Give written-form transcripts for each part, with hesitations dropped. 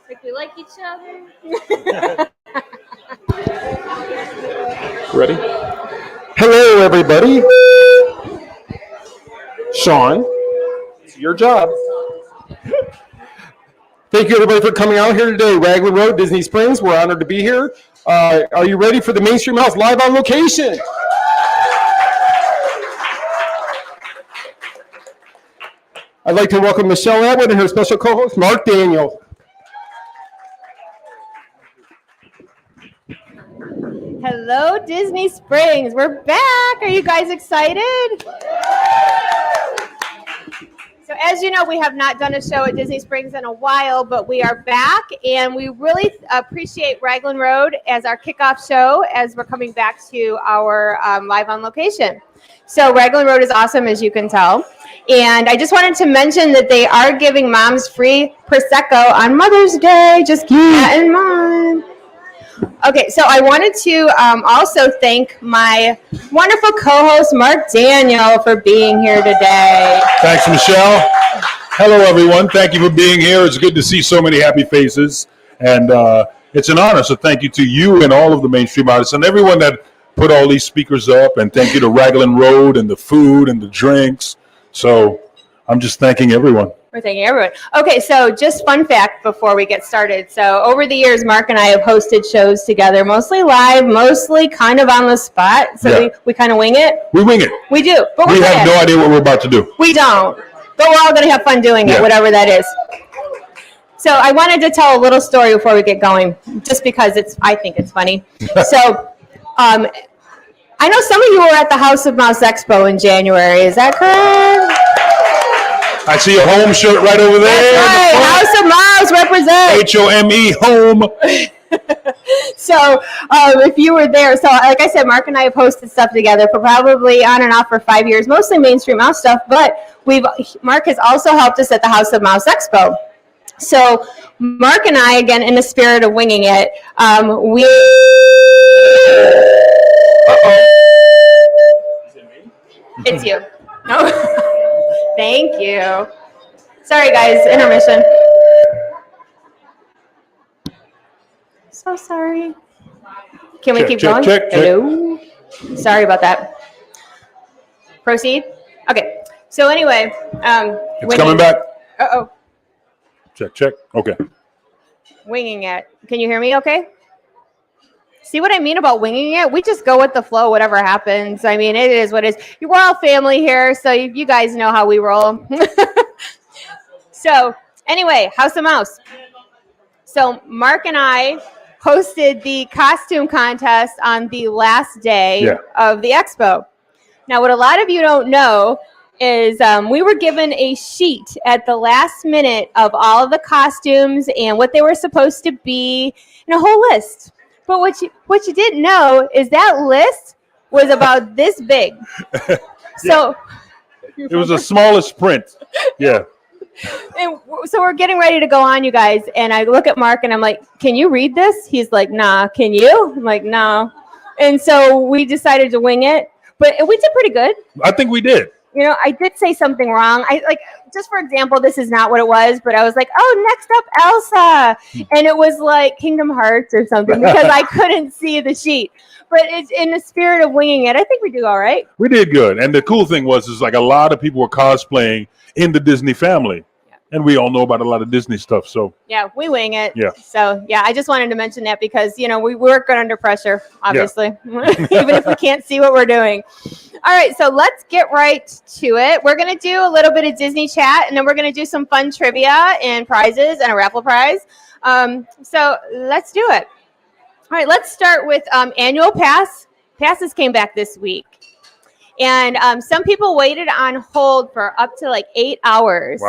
Like we like each other. Ready? Hello, everybody. Sean, it's your job. Thank you, everybody, for coming out here today. Raglan Road, Disney Springs. We're honored to be here. Are you ready for the Mainstream House live on location? I'd like to welcome Michele Atwood and her special co-host, Mark Daniel. Hello, Disney Springs. We're back. Are you guys excited? So as you know, we have not done a show at Disney Springs in a while, but we are back, and we really appreciate Raglan Road as our kickoff show as we're coming back to our live on location. So Raglan Road is awesome, as you can tell. And I just wanted to mention that they are giving moms free Prosecco on Mother's Day. Just keep that in mind. Okay, so I wanted to also thank my wonderful co-host, Mark Daniel, for being here today. Thanks, Michelle. Hello, everyone. Thank you for being here. It's good to see so many happy faces. And it's an honor, so thank you to you and all of the mainstream artists and everyone that put all these speakers up. And thank you to Raglan Road and the food and the drinks. So I'm just thanking everyone. We're thanking everyone. Okay, so just fun fact before we get started. So over the years, Mark and I have hosted shows together, mostly live, mostly kind of on the spot. So Yeah. we kind of wing it. We wing it. We do. But We have no idea what we're about to do. We don't. But we're all going to have fun doing it, Yeah. whatever that is. So I wanted to tell a little story before we get going, just because I think it's funny. So I know some of you were at the House of Mouse Expo in January. Is that correct? I see a home shirt right over there. That's right. House of Mouse represent. HOME, home. So if you were there, so like I said, Mark and I have hosted stuff together for probably on and off for 5 years, mostly mainstream mouse stuff, but Mark has also helped us at the House of Mouse Expo. So Mark and I, again, in the spirit of winging it, we... Uh-oh. Is it me? It's you. No. Thank you. Sorry, guys. Intermission. So sorry. Can we keep going? Check. Hello? Sorry about that. Proceed? Okay. So anyway. It's coming back. Uh-oh. Check. Okay. Winging it. Can you hear me okay? See what I mean about winging it? We just go with the flow, whatever happens. I mean, it is what it is. We're all family here, so you guys know how we roll. So, anyway, House of Mouse. So, Mark and I hosted the costume contest on the last day of the expo. Now, what a lot of you don't know is we were given a sheet at the last minute of all of the costumes and what they were supposed to be, and a whole list. But what you didn't know is that list was about this big. So it was the smallest print. Yeah. And so we're getting ready to go on, you guys. And I look at Mark and I'm like, can you read this? He's like, nah. Can you? I'm like, no. And so we decided to wing it. But we did pretty good. I think we did. You know, I did say something wrong. Just for example, this is not what it was, but I was like, oh, next up, Elsa. And it was like Kingdom Hearts or something because I couldn't see the sheet. But it's in the spirit of winging it. I think we do all right. We did good. And the cool thing is like a lot of people were cosplaying in the Disney family. And we all know about a lot of Disney stuff. So yeah, we wing it. Yeah. So yeah, I just wanted to mention that because, you know, we work good under pressure, obviously, even if we can't see what we're doing. All right, so let's get right to it. We're going to do a little bit of Disney chat, and then we're going to do some fun trivia and prizes and a raffle prize. So let's do it. All right, let's start with annual pass. Passes came back this week. And some people waited on hold for up to like 8 hours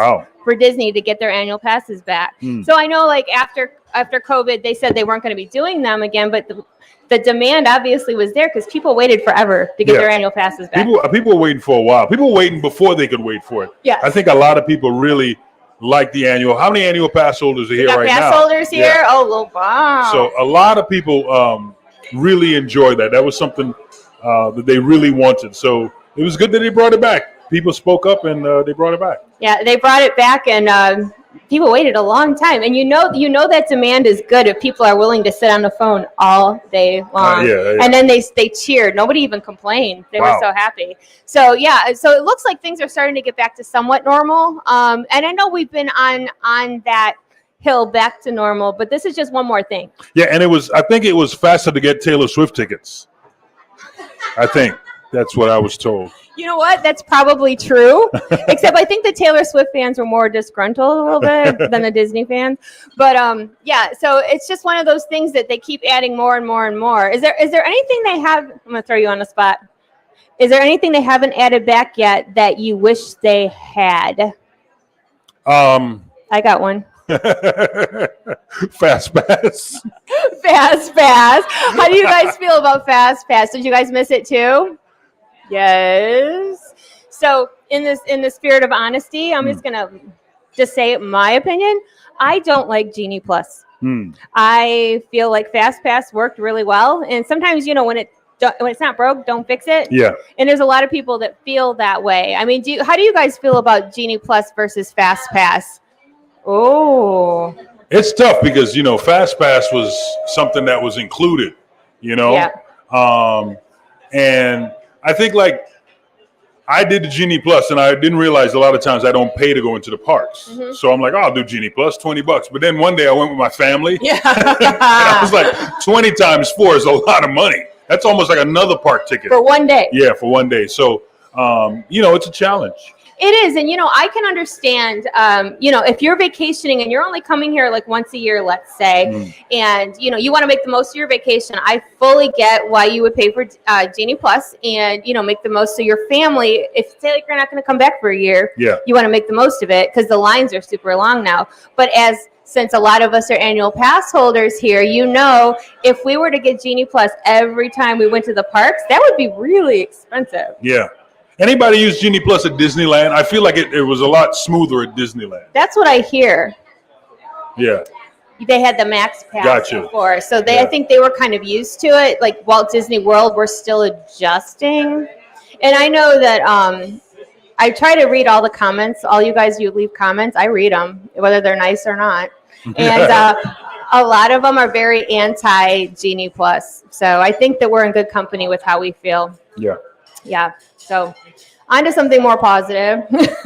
for Disney to get their annual passes back. So I know like after COVID, they said they weren't going to be doing them again, but the demand obviously was there because people waited forever to get their annual passes back. People were waiting for a while. People were waiting before they could wait for it. Yeah. I think a lot of people really like the annual. How many annual pass holders are here right now? Pass holders here? Yeah. Oh, wow. So a lot of people really enjoyed that. That was something that they really wanted. So it was good that they brought it back. People spoke up and they brought it back. Yeah, they brought it back, and People waited a long time, and you know that demand is good if people are willing to sit on the phone all day long. Yeah. And then they cheered. Nobody even complained. They were Wow. so happy. So yeah, so it looks like things are starting to get back to somewhat normal. And I know we've been on that hill back to normal, but this is just one more thing. Yeah, and I think it was faster to get Taylor Swift tickets. I think that's what I was told. You know what? That's probably true. Except I think the Taylor Swift fans were more disgruntled a little bit than the Disney fans. But yeah, so it's just one of those things that they keep adding more and more and more. Is there anything they have? I'm going to throw you on the spot. Is there anything they haven't added back yet that you wish they had? I got one. Fast Pass. Fast Pass. How do you guys feel about Fast Pass? Did you guys miss it too? Yes. So in the spirit of honesty, I'm just gonna say my opinion. I don't like Genie Plus. I feel like Fast Pass worked really well, and sometimes when it's not broke, don't fix it. Yeah. And there's a lot of people that feel that way. I mean, how do you guys feel about Genie Plus versus Fast Pass? Oh. It's tough because Fast Pass was something that was included. Yeah. And I think I did the Genie Plus, and I didn't realize a lot of times I don't pay to go into the parks. Mm-hmm. So I'm like, I'll do Genie Plus, $20. But then one day I went with my family. Yeah. And I was like, 20 times 4 is a lot of money. That's almost like another park ticket. For one day. Yeah, for one day. So, it's a challenge. It is. And, I can understand, if you're vacationing and you're only coming here like once a year, let's say, and, you want to make the most of your vacation, I fully get why you would pay for Genie Plus and, make the most of your family. If say like you're not going to come back for a year, you want to make the most of it because the lines are super long now. But since a lot of us are annual pass holders here, if we were to get Genie Plus every time we went to the parks, that would be really expensive. Yeah. Anybody use Genie Plus at Disneyland? I feel like it was a lot smoother at Disneyland. That's what I hear. Yeah. They had the Max Pass Gotcha. before, so I think they were kind of used to it. Like Walt Disney World, we're still adjusting. And I know that I try to read all the comments. All you guys, you leave comments. I read them, whether they're nice or not. And a lot of them are very anti-Genie Plus. So I think that we're in good company with how we feel. Yeah. Yeah. So on to something more positive.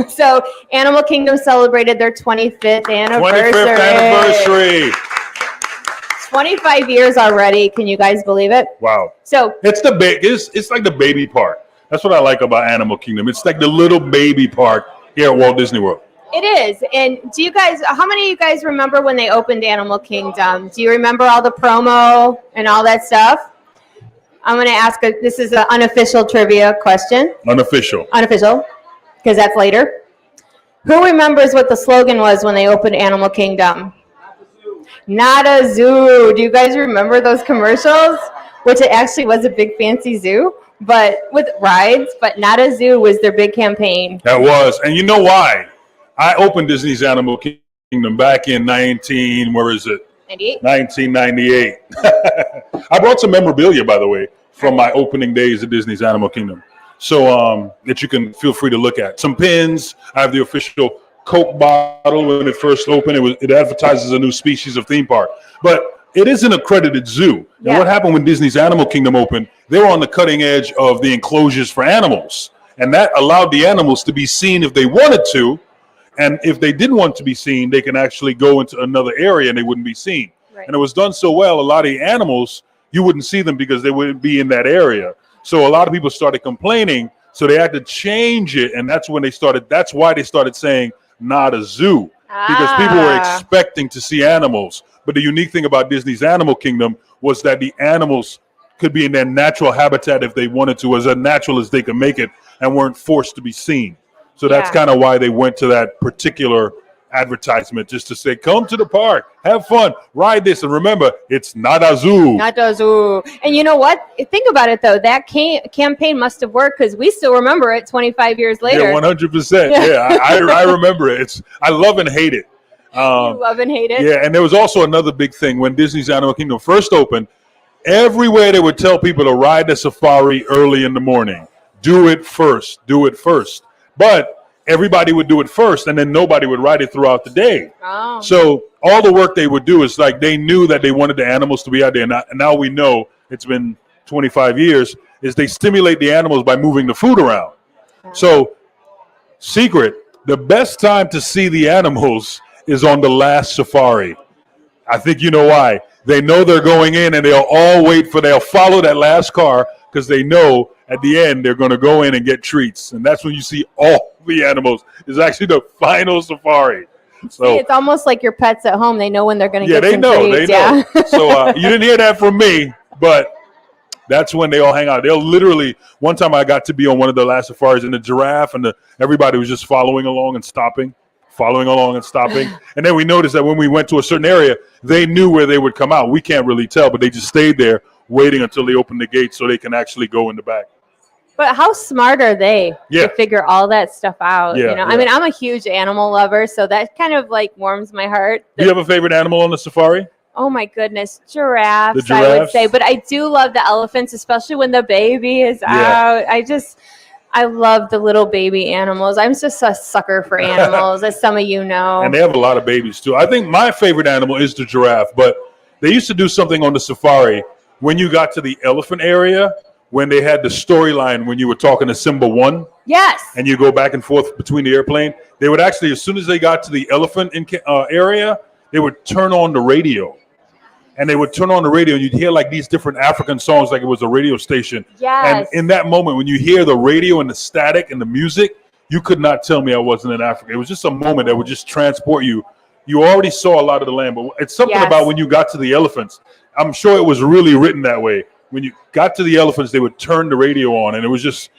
So Animal Kingdom celebrated their 25th anniversary. 25th anniversary. 25 years already. Can you guys believe it? Wow. So it's like the baby park. That's what I like about Animal Kingdom. It's like the little baby park here at Walt Disney World. it is. And how many of you guys remember when they opened Animal Kingdom? Do you remember all the promo and all that stuff? I'm going to ask, this is an unofficial trivia question. Unofficial, because that's later. Who remembers what the slogan was when they opened Animal Kingdom? Not a zoo. Do you guys remember those commercials? Which it actually was a big fancy zoo, but with rides, but not a zoo was their big campaign. That was. And you know why? I opened Disney's Animal Kingdom back in 1998. I brought some memorabilia, by the way, from my opening days at Disney's Animal Kingdom. So that you can feel free to look at. Some pins. I have the official Coke bottle when it first opened. It advertises a new species of theme park. But it is an accredited zoo. Yeah. And what happened when Disney's Animal Kingdom opened, they were on the cutting edge of the enclosures for animals. And that allowed the animals to be seen if they wanted to. And if they didn't want to be seen, they can actually go into another area and they wouldn't be seen. Right. And it was done so well, a lot of the animals, you wouldn't see them because they wouldn't be in that area. So a lot of people started complaining. So they had to change it. And that's why they started saying not a zoo, because people were expecting to see animals. But the unique thing about Disney's Animal Kingdom was that the animals could be in their natural habitat if they wanted to, as natural as they could make it, and weren't forced to be seen. So that's kind of why they went to that particular advertisement, just to say, come to the park, have fun, ride this, and remember, it's not a zoo. Not a zoo. And you know what? Think about it, though. That campaign must have worked, because we still remember it 25 years later. Yeah, 100%. Yeah, I remember it. I love and hate it. You love and hate it? Yeah, and there was also another big thing. When Disney's Animal Kingdom first opened, everywhere they would tell people to ride the safari early in the morning. Do it first. But everybody would do it first, and then nobody would ride it throughout the day. Oh. So all the work they would do is like they knew that they wanted the animals to be out there. And now we know, it's been 25 years, is they stimulate the animals by moving the food around. So, secret, the best time to see the animals is on the last safari. I think you know why. They know they're going in, and they'll follow that last car because they know at the end they're going to go in and get treats. And that's when you see all the animals. It's actually the final safari. So See, it's almost like your pets at home. They know when they're going to get they some know. treats. They know. So you didn't hear that from me, but that's when they all hang out. They'll literally, one time I got to be on one of the last safaris, and the giraffe and everybody was just following along and stopping. And then we noticed that when we went to a certain area, they knew where they would come out. We can't really tell, but they just stayed there waiting until they opened the gate so they can actually go in the back. But how smart are they Yeah. to figure all that stuff out? Yeah, I mean, I'm a huge animal lover, so that kind of like warms my heart. Do you have a favorite animal on the safari? Oh my goodness, giraffes, The I would giraffes? say. But I do love the elephants, especially when the baby is out. I love the little baby animals. I'm just a sucker for animals, as some of you know. And they have a lot of babies too. I think my favorite animal is the giraffe, but they used to do something on the safari when you got to the elephant area, when they had the storyline when you were talking to Simba 1. Yes. And you go back and forth between the airplane. They would actually, as soon as they got to the elephant area, they would turn on the radio. And they would turn on the radio, and you'd hear like these different African songs like it was a radio station. Yes. And in that moment, when you hear the radio and the static and the music, you could not tell me I wasn't in Africa. It was just a moment that would just transport you. You already saw a lot of the land, but it's something about when you got to the elephants. I'm sure it was really written that way. When you got to the elephants, they would turn the radio on, and it was just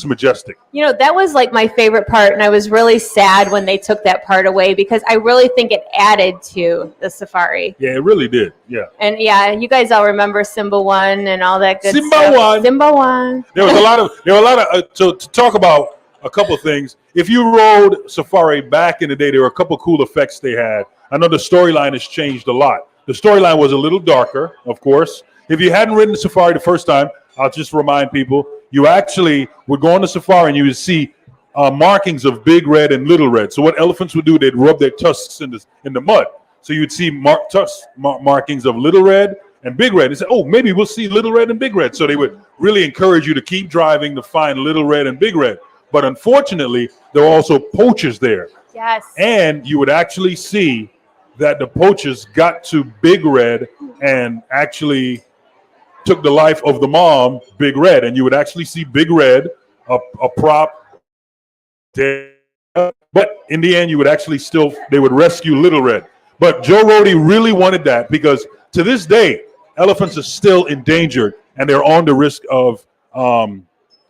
majestic. You know, that was like my favorite part, and I was really sad when they took that part away because I really think it added to the safari. Yeah, it really did. Yeah. And yeah, you guys all remember Simba 1 and all that good Simba stuff. 1. Simba 1. There were a lot of to talk about a couple of things. If you rode Safari back in the day, there were a couple of cool effects they had. I know the storyline has changed a lot. The storyline was a little darker, of course. If you hadn't ridden Safari the first time, I'll just remind people, you actually would go on the Safari and you would see markings of Big Red and Little Red. So what elephants would do, they'd rub their tusks in the mud. So you'd see markings of Little Red and Big Red. They said, oh, maybe we'll see Little Red and Big Red. So they would really encourage you to keep driving to find Little Red and Big Red. But unfortunately, there were also poachers there. Yes. And you would actually see that the poachers got to Big Red and actually took the life of the mom, Big Red. And you would actually see Big Red, a prop, dead. But in the end, you would actually they would rescue Little Red. But Joe Rohde really wanted that because to this day, elephants are still endangered and they're on the risk of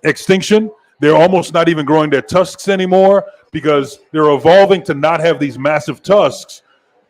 extinction. They're almost not even growing their tusks anymore because they're evolving to not have these massive tusks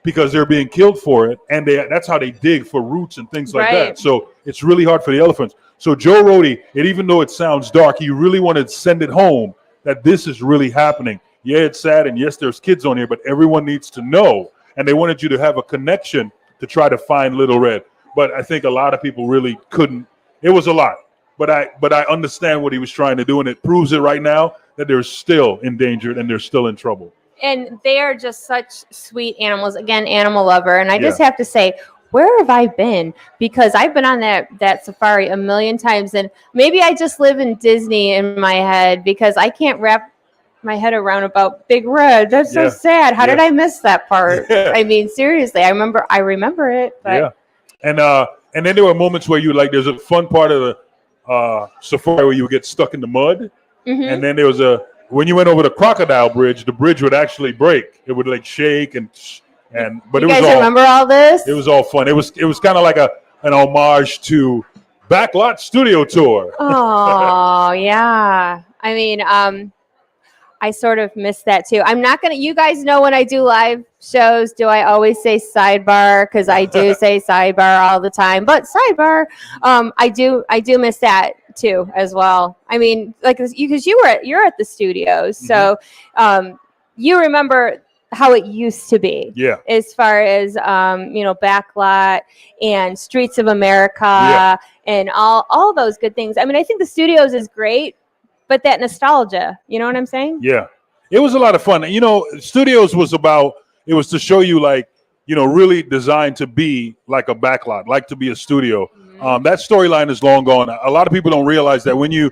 because they're being killed for it. And that's how they dig for roots and things like that. So it's really hard for the elephants. So Joe Rohde, even though it sounds dark, he really wanted to send it home that this is really happening. Yeah, it's sad. And yes, there's kids on here, but everyone needs to know. And they wanted you to have a connection to try to find Little Red. But I think a lot of people really couldn't. It was a lot. But I understand what he was trying to do, and it proves it right now that they're still endangered and they're still in trouble. And they are just such sweet animals. Again, animal lover. And I just have to say, where have I been? Because I've been on that safari a million times. And maybe I just live in Disney in my head because I can't wrap my head around about Big Red. That's so sad. How did I miss that part? I mean, seriously, I remember it. But. Yeah. And then there were moments where there's a fun part of the safari where you would get stuck in the mud. Mm-hmm. And then there was when you went over the crocodile bridge, the bridge would actually break. It would shake but you guys remember all this? It was all fun. It was kind of like an homage to Backlot Studio Tour. Oh yeah. I mean, I sort of miss that too. I'm not you guys know when I do live shows, do I always say sidebar? Because I do say sidebar all the time. But sidebar, I do miss that too as well. I mean, because you're at the studios, so you remember how it used to be. Yeah. As far as Backlot and Streets of America and all those good things. I mean, I think the studios is great, but that nostalgia, you know what I'm saying? Yeah. It was a lot of fun. You know, Studios was about, it was to show you like, you know, really designed to be like a backlot, like to be a studio. That storyline is long gone. A lot of people don't realize that when you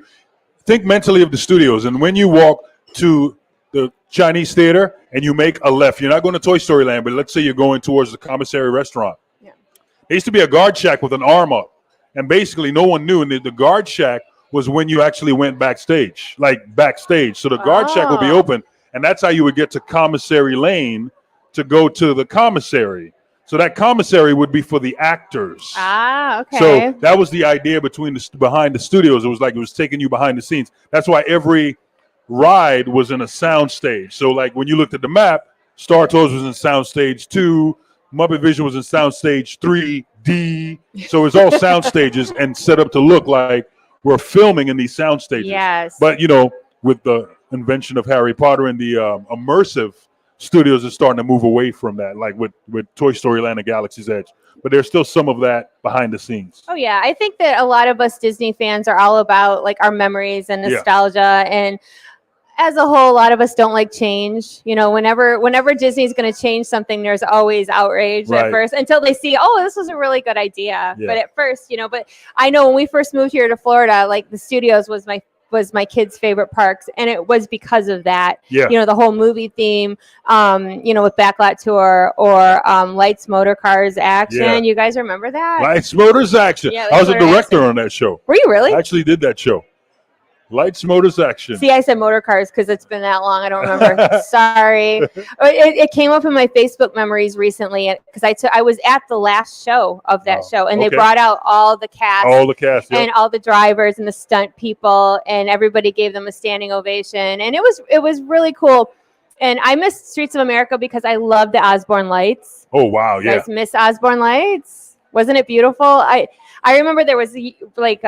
think mentally of the studios and when you walk to the Chinese theater and you make a left, you're not going to Toy Story Land, but let's say you're going towards the commissary restaurant. Yeah. There used to be a guard shack with an arm up, and basically no one knew. And the guard shack was when you actually went backstage, like backstage. So the guard shack would be open, and that's how you would get to commissary lane to go to the commissary. So that commissary would be for the actors. Okay. So that was the idea behind the studios. It was like it was taking you behind the scenes. That's why every ride was in a sound stage. So like when you looked at the map, Star Tours was in sound stage 2, Muppet Vision was in sound stage 3D. So it's all sound stages and set up to look like we're filming in these sound stages. Yes. But you know, with the invention of Harry Potter and the immersive, studios are starting to move away from that, like with Toy Story Land and Galaxy's Edge. But there's still some of that behind the scenes. Oh yeah, I think that a lot of us Disney fans are all about like our memories and nostalgia, and as a whole, a lot of us don't like change. You know, whenever Disney's going to change something, there's always outrage at first until they see, oh, this was a really good idea. Yeah. But at first, you know, but I know when we first moved here to Florida, like the studios was my kids' favorite parks, and it was because of that. Yeah. You know, the whole movie theme, you know, with Backlot Tour or Lights, Motor Cars, Action. Yeah. You guys remember that? Lights, Motors, Action. Yeah, I was a Lights, Motor, director Action. on that show. Were you really? I actually did that show. Lights, Motors, Action. See, I said motor cars because it's been that long. I don't remember. Sorry. It came up in my Facebook memories recently because I was at the last show of that show, and they brought out all the cast. All the cast, and all the drivers and the stunt people, and everybody gave them a standing ovation, and it was really cool. And I missed Streets of America because I love the Osborne Lights. Oh wow, You guys miss Osborne Lights? Wasn't it beautiful? I remember there was like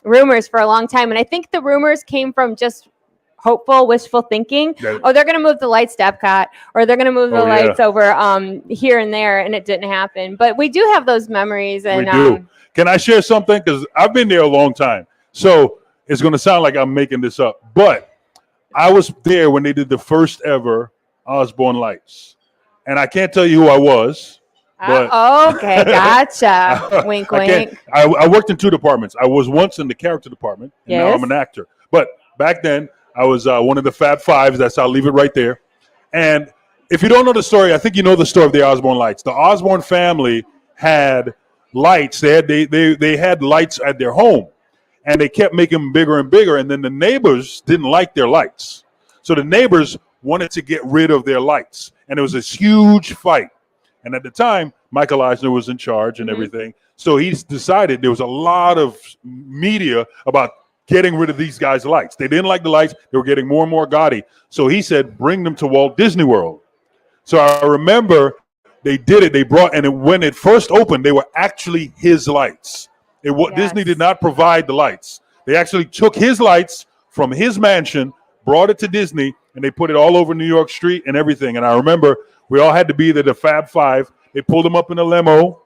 rumors for a long time, and I think the rumors came from just hopeful, wishful thinking. Oh, they're going to move the lights to Epcot, or they're going to move the lights over here and there, and it didn't happen. But we do have those memories. And we do. Can I share something? Because I've been there a long time, so it's going to sound like I'm making this up, but I was there when they did the first ever Osborne Lights, and I can't tell you who I was. Okay, gotcha. Wink, wink. I worked in 2 departments. I was once in the character department, and now I'm an actor. But back then, I was one of the Fab Fives. I'll leave it right there. And if you don't know the story, I think you know the story of the Osborne Lights. The Osborne family had lights. They had lights at their home, and they kept making them bigger and bigger. And then the neighbors didn't like their lights, so the neighbors wanted to get rid of their lights, and there was this huge fight. And at the time, Michael Eisner was in charge and everything. So he decided there was a lot of media about getting rid of these guys' lights. They didn't like the lights. They were getting more and more gaudy. So he said, bring them to Walt Disney World. So I remember they did it. They brought, and when it first opened, they were actually his lights. Disney did not provide the lights. They actually took his lights from his mansion, brought it to Disney, and they put it all over New York Street and everything. And I remember we all had to be there, the Fab Five. They pulled them up in a limo.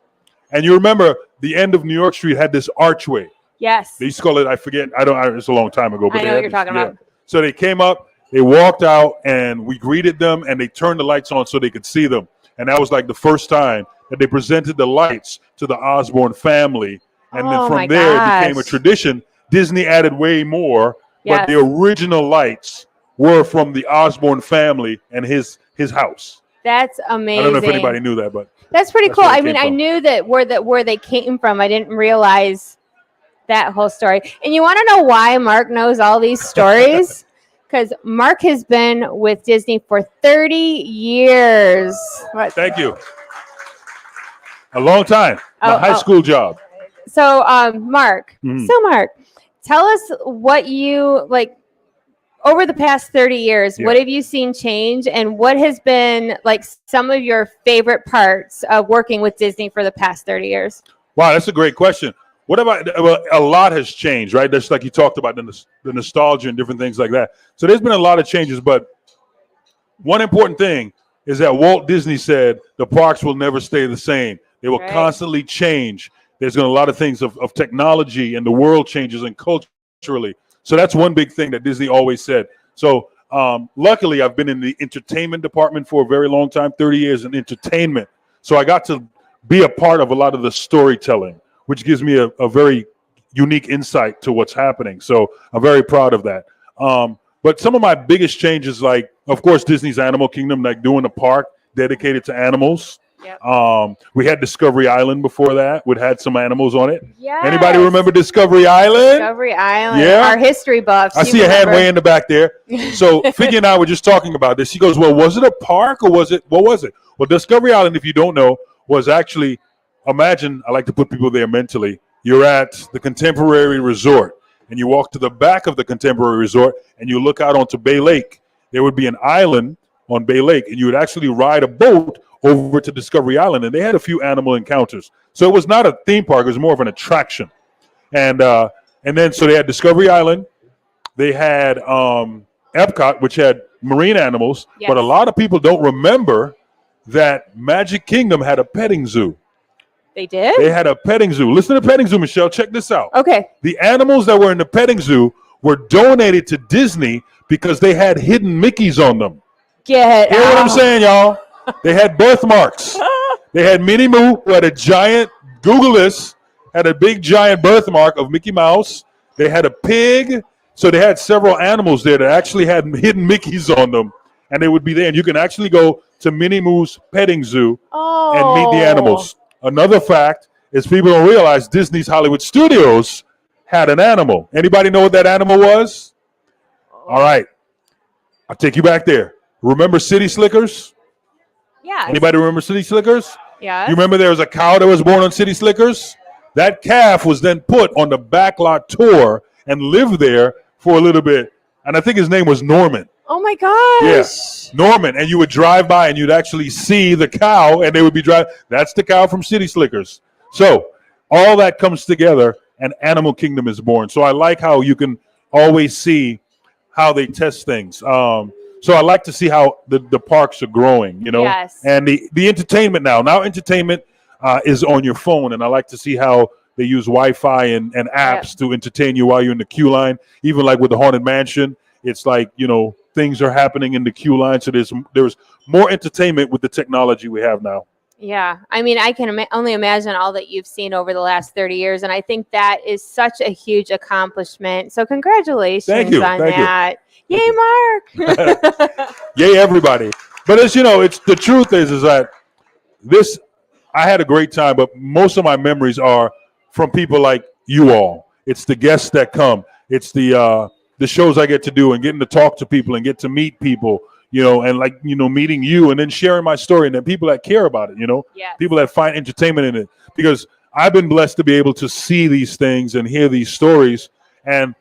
And you remember the end of New York Street had this archway. Yes. They used to call it, I forget, it's a long time ago. But I know what you're talking about. So they came up, they walked out, and we greeted them, and they turned the lights on so they could see them. And that was like the first time that they presented the lights to the Osborne family. And then from there, it became a tradition. Disney added way more, but the original lights were from the Osborne family and his house. That's amazing. I don't know if anybody knew that, but that's pretty cool. I mean, I knew that where they came from. I didn't realize that whole story. And you want to know why Mark knows all these stories? Because Mark has been with Disney for 30 years. Thank you. A long time. A high school job. So, Mark, tell us what you like. Over the past 30 years, what have you seen change, and what has been like some of your favorite parts of working with Disney for the past 30 years? Wow, that's a great question. What about, a lot has changed, right? That's like you talked about the nostalgia and different things like that. So there's been a lot of changes, but one important thing is that Walt Disney said the parks will never stay the same. They will constantly change. There's been a lot of things of technology, and the world changes and culturally. So that's one big thing that Disney always said. So Luckily, I've been in the entertainment department for a very long time, 30 years in entertainment. So I got to be a part of a lot of the storytelling, which gives me a very unique insight to what's happening. So I'm very proud of that. But some of my biggest changes, like, of course, Disney's Animal Kingdom, like doing a park dedicated to animals. Yep. We had Discovery Island before that. We'd had some animals on it. Yes. Anybody remember Discovery Island? Discovery Island. Yeah. Our history buffs. I see a hand way in the back there. So Figgy and I were just talking about this. He goes, well, was it a park or what was it? Well, Discovery Island, if you don't know, was actually, imagine, I like to put people there mentally. You're at the Contemporary Resort and you walk to the back of the Contemporary Resort and you look out onto Bay Lake. There would be an island on Bay Lake and you would actually ride a boat over to Discovery Island, and they had a few animal encounters. So it was not a theme park; it was more of an attraction. And then so they had Discovery Island, they had Epcot, which had marine animals. Yes. But a lot of people don't remember that Magic Kingdom had a petting zoo. They did? They had a petting zoo. Listen to petting zoo, Michelle. Check this out. Okay. The animals that were in the petting zoo were donated to Disney because they had hidden Mickeys on them. Get Hear what I'm out. saying, y'all? They had birthmarks. They had Minnie Moo, who had a giant, Google this, had a big giant birthmark of Mickey Mouse. They had a pig. So they had several animals there that actually had hidden Mickeys on them. And they would be there. And you can actually go to Minnie Moo's petting zoo and meet the animals. Another fact is people don't realize Disney's Hollywood Studios had an animal. Anybody know what that animal was? All right. I'll take you back there. Remember City Slickers? Yeah. Anybody remember City Slickers? Yeah. You remember there was a cow that was born on City Slickers? That calf was then put on the backlot tour and lived there for a little bit. And I think his name was Norman. Oh my gosh. Yes, yeah. Norman. And you would drive by and you'd actually see the cow and they would be driving. That's the cow from City Slickers. So all that comes together and Animal Kingdom is born. So I like how you can always see how they test things. So I like to see how the parks are growing, you know, Yes. and the entertainment now entertainment is on your phone. And I like to see how they use Wi-Fi and apps to entertain you while you're in the queue line. Even like with the Haunted Mansion, it's like, you know, things are happening in the queue line. So there's more entertainment with the technology we have now. Yeah. I mean, I can only imagine all that you've seen over the last 30 years. And I think that is such a huge accomplishment. So congratulations on that. Yay, Mark. Yay, everybody. But as you know, the truth is that I had a great time, but most of my memories are from people like you all. It's the guests that come. It's the shows I get to do and getting to talk to people and get to meet people, you know, and like, you know, meeting you and then sharing my story and then people that care about it, you know, people that find entertainment in it. Because I've been blessed to be able to see these things and hear these stories. And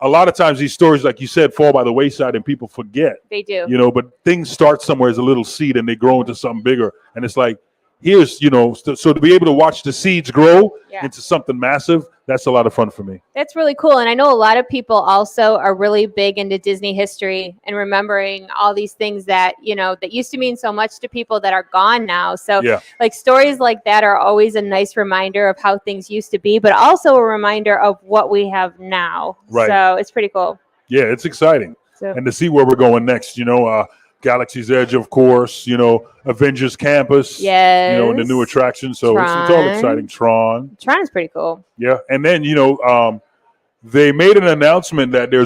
a lot of times these stories, like you said, fall by the wayside and people forget. They do. You know, but things start somewhere as a little seed and they grow into something bigger. And it's like, here's, you know, so to be able to watch the seeds grow into something massive, that's a lot of fun for me. That's really cool. And I know a lot of people also are really big into Disney history and remembering all these things that, you know, that used to mean so much to people that are gone now. So like stories like that are always a nice reminder of how things used to be, but also a reminder of what we have now. Right. So it's pretty cool. Yeah, it's exciting. So, and to see where we're going next, you know, Galaxy's Edge, of course, you know, Avengers Campus, you know, and the new attraction. So it's all exciting. Tron is pretty cool. Yeah. And then, you know, they made an announcement that there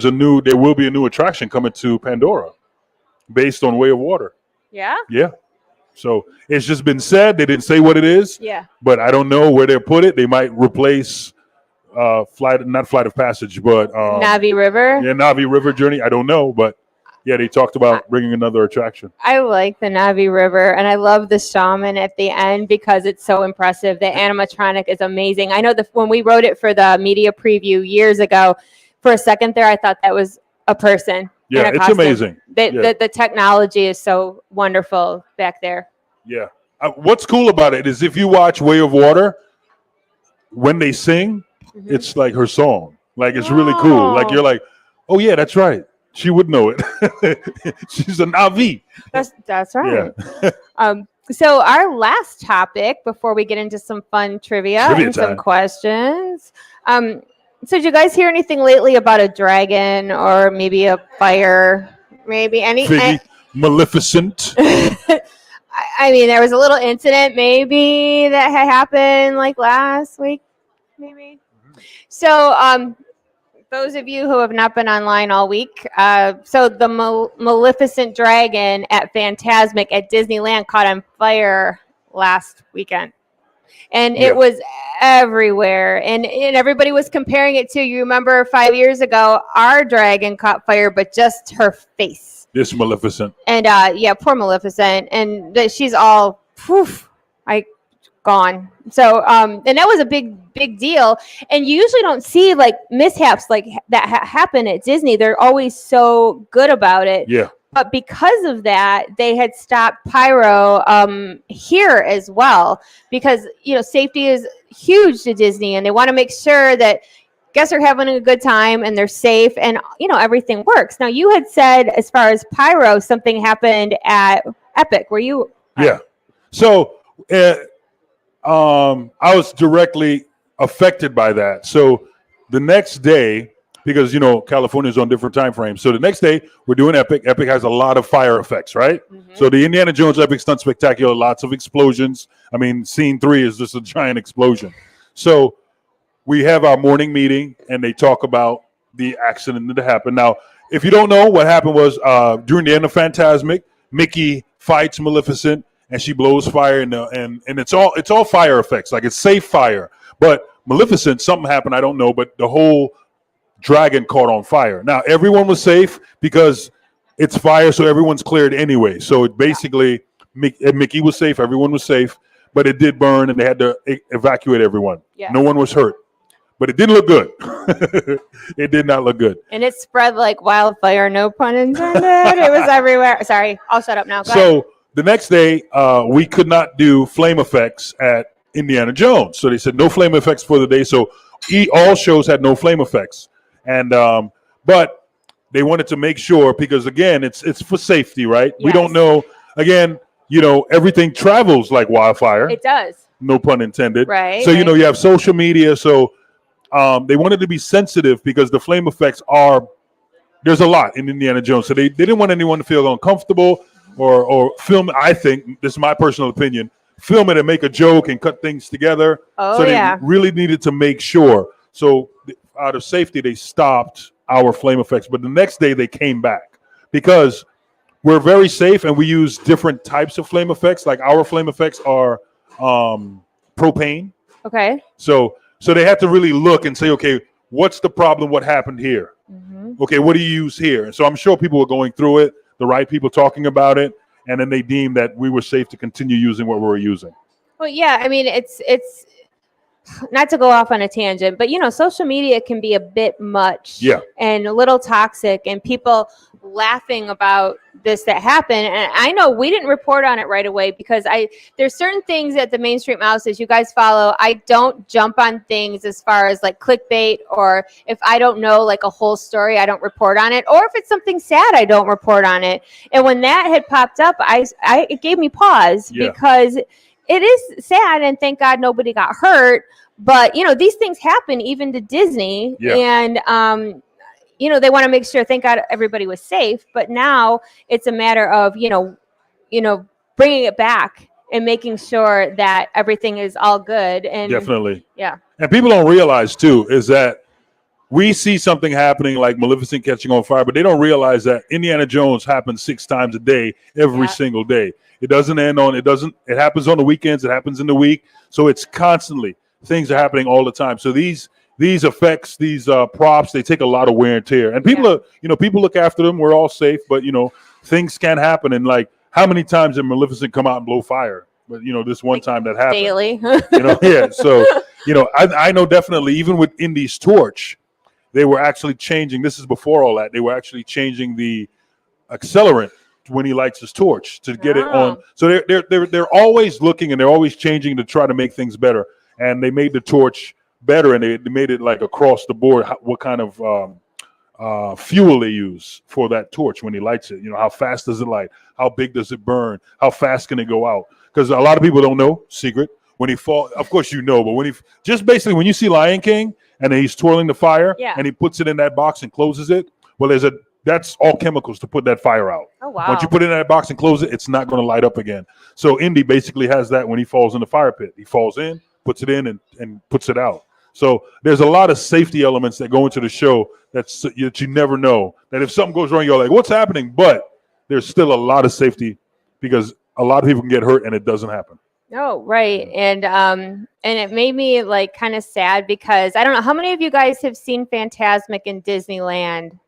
will be a new attraction coming to Pandora based on Way of Water. Yeah. Yeah. So it's just been said. They didn't say what it is. Yeah. But I don't know where they'll put it. They might replace not Flight of Passage, but Navi River. Yeah, Navi River Journey. I don't know, but yeah, they talked about bringing another attraction. I like the Navi River, and I love the shaman at the end because it's so impressive. The animatronic is amazing. I know when we wrote it for the media preview years ago, for a second there, I thought that was a person. Yeah, it's amazing. The technology is so wonderful back there. Yeah. What's cool about it is if you watch Way of Water, when they sing, it's like her song. Like, it's really cool. Like, you're like, oh, yeah, that's right. She would know it. She's a Navi. That's right. Yeah. So our last topic before we get into some fun trivia and some questions. So did you guys hear anything lately about a dragon or maybe a fire maybe Figgy, Maleficent. I mean, there was a little incident maybe that had happened like last week, maybe. So, those of you who have not been online all week, so the Maleficent dragon at Phantasmic at Disneyland caught on fire last weekend. And it was everywhere. And everybody was comparing it to, you remember 5 years ago, our dragon caught fire, but just her face. This Maleficent. And poor Maleficent. And she's all gone. So and that was a big deal. And you usually don't see like mishaps like that happen at Disney. They're always so good about it. Yeah. But because of that, they had stopped pyro here as well, because safety is huge to Disney, and they want to make sure that guests are having a good time and they're safe, and everything works. Now, you had said as far as pyro, something happened at Epic. Were you? Yeah. So I was directly affected by that. So the next day, because California's on different time frames, so the next day we're doing Epic. Epic has a lot of fire effects, right? Mm-hmm. So the Indiana Jones Epic Stunt Spectacular, lots of explosions. I mean, scene 3 is just a giant explosion. So we have our morning meeting, and they talk about the accident that happened. Now, if you don't know, what happened was during the end of Phantasmic, Mickey fights Maleficent, and she blows fire, and it's all fire effects, like it's safe fire. But Maleficent, something happened, I don't know, but the whole dragon caught on fire. Now, everyone was safe because it's fire, so everyone's cleared anyway. So it basically, Mickey was safe, everyone was safe, but it did burn, and they had to evacuate everyone. Yeah. No one was hurt. But it didn't look good. It did not look good. And it spread like wildfire, no pun intended. It was everywhere. Sorry, I'll shut up now. Go ahead. The next day, we could not do flame effects at Indiana Jones. So they said no flame effects for the day. So all shows had no flame effects. And but they wanted to make sure, because, again, it's for safety, right? Yes. We don't know. Again, everything travels like wildfire. It does. No pun intended. Right. So, you have social media. So they wanted to be sensitive, because the flame effects there's a lot in Indiana Jones. So they didn't want anyone to feel uncomfortable or film. I think, this is my personal opinion, film it and make a joke and cut things together. Oh, so they really needed to make sure. So out of safety, they stopped our flame effects. But the next day they came back, because we're very safe and we use different types of flame effects. Like our flame effects are propane. Okay. So they had to really look and say, okay, what's the problem? What happened here? Mm-hmm. Okay, what do you use here? And so I'm sure people were going through it, the right people talking about it, and then they deemed that we were safe to continue using what we were using. Well, yeah, I mean, it's not to go off on a tangent, but social media can be a bit much, and a little toxic, and people laughing about this that happened. And I know we didn't report on it right away, because there's certain things that the Main Street Mouses you guys follow. I don't jump on things as far as like clickbait, or if I don't know like a whole story, I don't report on it, or if it's something sad, I don't report on it. And when that had popped up, it gave me pause, because it is sad, and thank God nobody got hurt. But, these things happen even to Disney. Yeah. And, they want to make sure, thank God everybody was safe. But now it's a matter of, bringing it back and making sure that everything is all good. And definitely. Yeah. And people don't realize, too, is that we see something happening like Maleficent catching on fire, but they don't realize that Indiana Jones happens 6 times a day, every single day. It doesn't end it happens on the weekends. It happens in the week. So it's constantly, things are happening all the time. So these effects, these props, they take a lot of wear and tear. And people people look after them. We're all safe, but things can happen. And like, how many times did Maleficent come out and blow fire? But this one time that happened. Daily. So I know definitely, even with Indy's torch, they were actually changing. This is before all that. They were actually changing the accelerant when he lights his torch to get it on. So they're always looking, and they're always changing to try to make things better. And they made the torch better, and they made it like across the board what kind of fuel they use for that torch when he lights it. How fast does it light? How big does it burn? How fast can it go out? Because a lot of people don't know, secret. When he falls, of course but when you see Lion King and he's twirling the fire and he puts it in that box and closes it, well, there's a That's all chemicals to put that fire out. Oh, wow. Once you put it in that box and close it, it's not going to light up again. So Indy basically has that when he falls in the fire pit. He falls in, puts it in, and puts it out. So there's a lot of safety elements that go into the show that you never know. That if something goes wrong, you're like, what's happening? But there's still a lot of safety because a lot of people can get hurt and it doesn't happen. Oh, right. And it made me like kind of sad because I don't know how many of you guys have seen Fantasmic in Disneyland.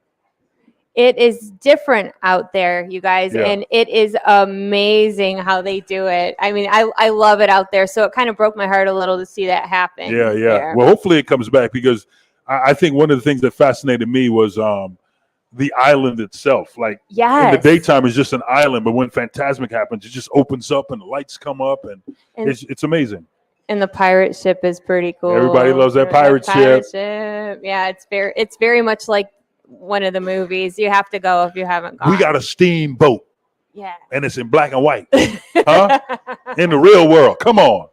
It is different out there, you guys, and it is amazing how they do it. I mean, I love it out there, so it kind of broke my heart a little to see that happen. Yeah. There. Well, hopefully it comes back because I think one of the things that fascinated me was the island itself. Like in the daytime, it's just an island, but when Fantasmic happens, it just opens up and the lights come up, and it's amazing. And the pirate ship is pretty cool. Everybody loves that pirate ship. Yeah, it's very much like one of the movies. You have to go if you haven't gone. We got a steamboat. Yeah. And it's in black and white. Huh? In the real world. Come on.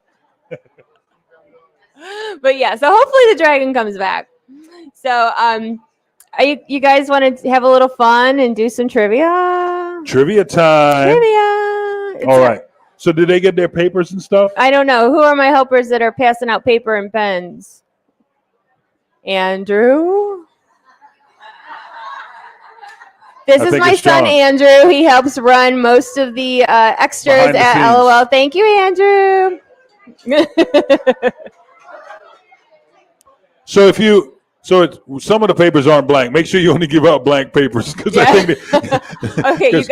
But yeah, so hopefully the dragon comes back. So you guys want to have a little fun and do some trivia? Trivia time. All right. So did they get their papers and stuff? I don't know. Who are my helpers that are passing out paper and pens? Andrew? This is my son, Andrew. He helps run most of the extras at LOL. Thank you, Andrew. So some of the papers aren't blank. Make sure you only give out blank papers because I think okay,